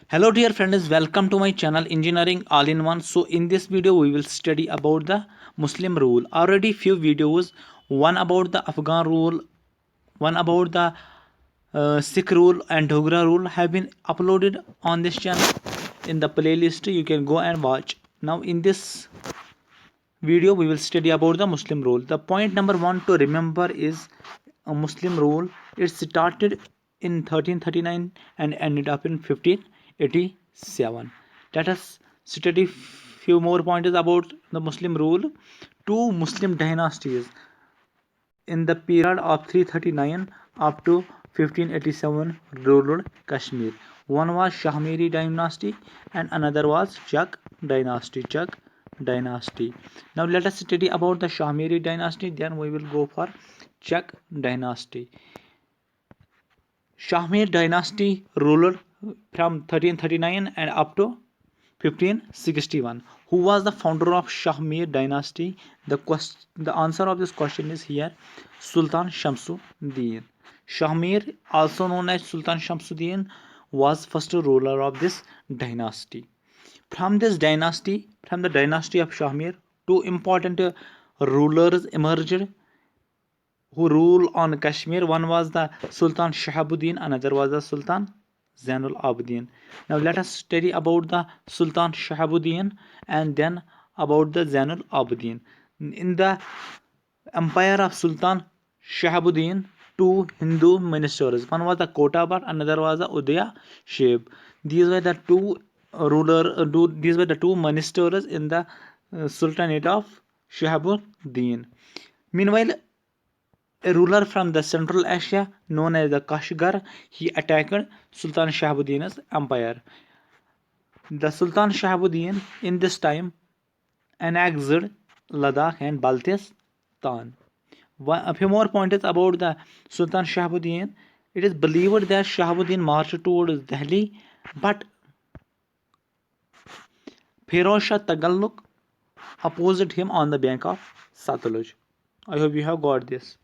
Hello dear friends, welcome to my channel Engineering All in One. So in this video we will study about the Muslim rule. Already few videos, one about the Afghan rule, one about the Sikh rule and Dogra rule have been uploaded on this channel in the playlist. You can go and watch. Now in this video we will study about the Muslim rule. The point number 1 to remember is a Muslim rule. It started in 1339 and ended up in 1587. Let us study few more points about the Muslim rule. Two Muslim dynasties in the period of 339 up to 1587 ruled Kashmir. One was Shahmiri dynasty and another was Chak dynasty. Now let us study about the Shahmiri dynasty, then we will go for Chak dynasty. Shahmir dynasty ruled from 1339 and up to 1561. Who was the founder of Shahmir dynasty? The answer of this question is here: Sultan Shamsuddin. Shahmir, also known as Sultan Shamsuddin, was first ruler of this dynasty. From the dynasty of Shahmir, two important rulers emerged who ruled on Kashmir. One was the Sultan Shahabuddin, another was the Sultan Zainul Abidin. Now let us study about the Sultan Shahabuddin and then about the Zainul Abidin. In the empire of Sultan Shahabuddin, two Hindu ministers, one was the Kotabar, another was the Udaya Sheb. These were the two these were the two ministers in the Sultanate of Shahabuddin. Meanwhile, a ruler from the Central Asia known as the Kashgar, he attacked Sultan Shahabuddin's empire. The Sultan Shahabuddin in this time annexed Ladakh and Baltistan. A few more pointers about the Sultan Shahabuddin. It is believed that Shahabuddin marched towards Delhi, but Firoz Shah Taghlaq opposed him on the bank of Satluj. I hope you have got this.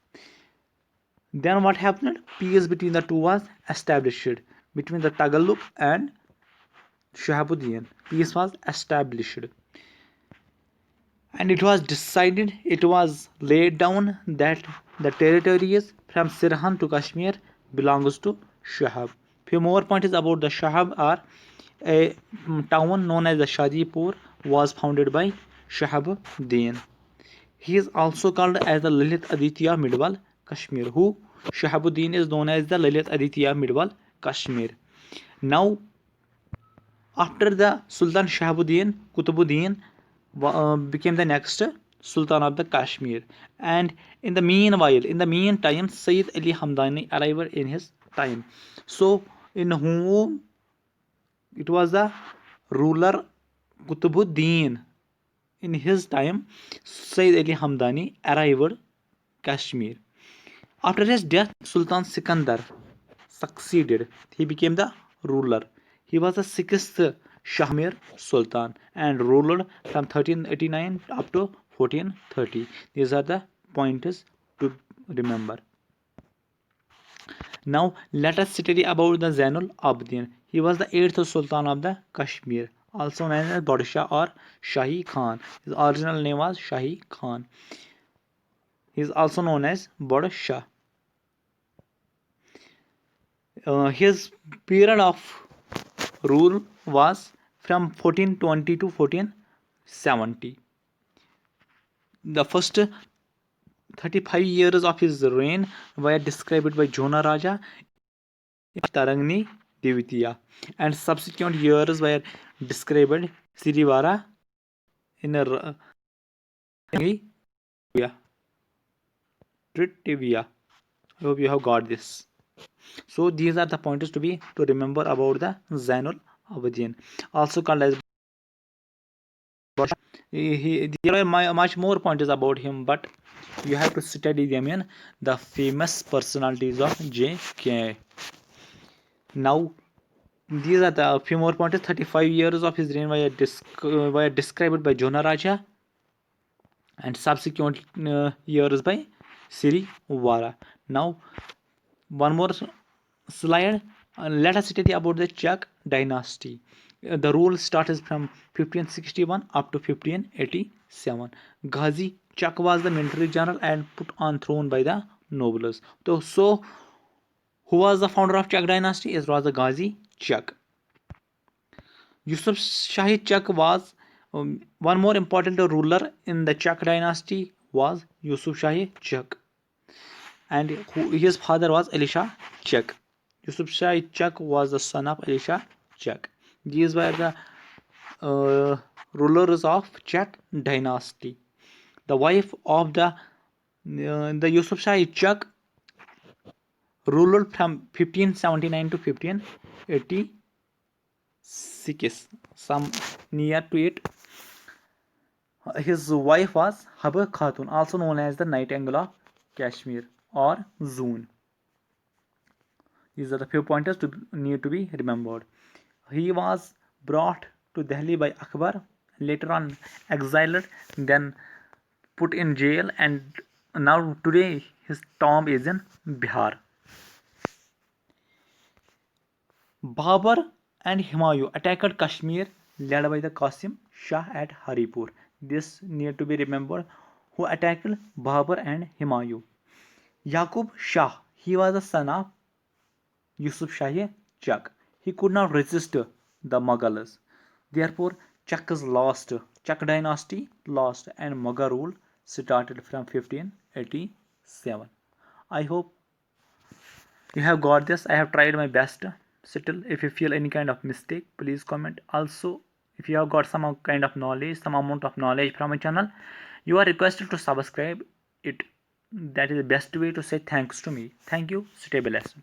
Then what happened? Peace between the two was established. Between the Taghlaq and Shahabuddin, peace was established. And it was decided, it was laid down that the territories from Sirhan to Kashmir belongs to Shahab. Few more points about the Shahab are: a town known as the Shadipur was founded by Shahabuddin. He is also called as the Lalit Aditya Midwal Kashmir. Who? Shahabuddin is known as the Lalit Aditya Midwal Kashmir. Now, after the Sultan Shahabuddin, Qutbuddin became the next Sultan of the Kashmir. And in the meantime, Sayyid Ali Hamdani arrived in his time. So, in whom it was the ruler Qutbuddin. In his time, Sayyid Ali Hamdani arrived Kashmir. After his death, Sultan Sikandar succeeded. He became the ruler. He was the sixth Shahmir Sultan and ruled from 1389 up to 1430. These are the pointers to remember. Now let us study about the Zainul Abidin. He was the eighth Sultan of the Kashmir, also known as Badshah or Shahi Khan. His original name was Shahi Khan. He is also known as Badshah. His period of rule was from 1420 to 1470. The first 35 years of his reign were described by Jona Raja Tarangni Devitiya, and subsequent years were described Sirivara in Trivia. I hope you have got this. So these are the pointers to remember about the Zainul Abidin, also called as there are much more pointers about him, but you have to study them in the famous personalities of JK. Now these are the few more pointers. 35 years of his reign were described by Jonah Raja, and subsequent years by Siriwara. Now, one more slide. Let us study about the Chak dynasty. The rule started from 1561 up to 1587. Ghazi Chak was the military general and put on throne by the nobles. So who was the founder of Chak dynasty? It was the Ghazi Chak. Yusuf Shahi Chak was one more important ruler in the Chak dynasty was Yusuf Shahi Chak, and his father was Elisha Chak. Yusuf Shahi Chak was the son of Elisha Chak. These were the rulers of Chak dynasty. The wife of the Yusuf Shahi Chak ruled from 1579 to 1586, some near to it. His wife was Haba Khatun, also known as the Nightingale of Kashmir or Zoon. These are the few pointers to need to be remembered. He was brought to Delhi by Akbar, later on exiled, then put in jail, and now today his tomb is in Bihar. Babur and Humayun attacked Kashmir, led by the Qasim Shah at Haripur. This need to be remembered. Who attacked Babur and Humayun? Yaqub Shah. He was the son of Yusuf Shahi Chak. He could not resist the Mughals. Therefore, Chak's lost. Chak dynasty lost, and Mughal rule started from 1587. I hope you have got this. I have tried my best. Still, if you feel any kind of mistake, please comment. Also, if you have got some kind of knowledge, some amount of knowledge from my channel, you are requested to subscribe it. That is the best way to say thanks to me. Thank you. Stay blessed.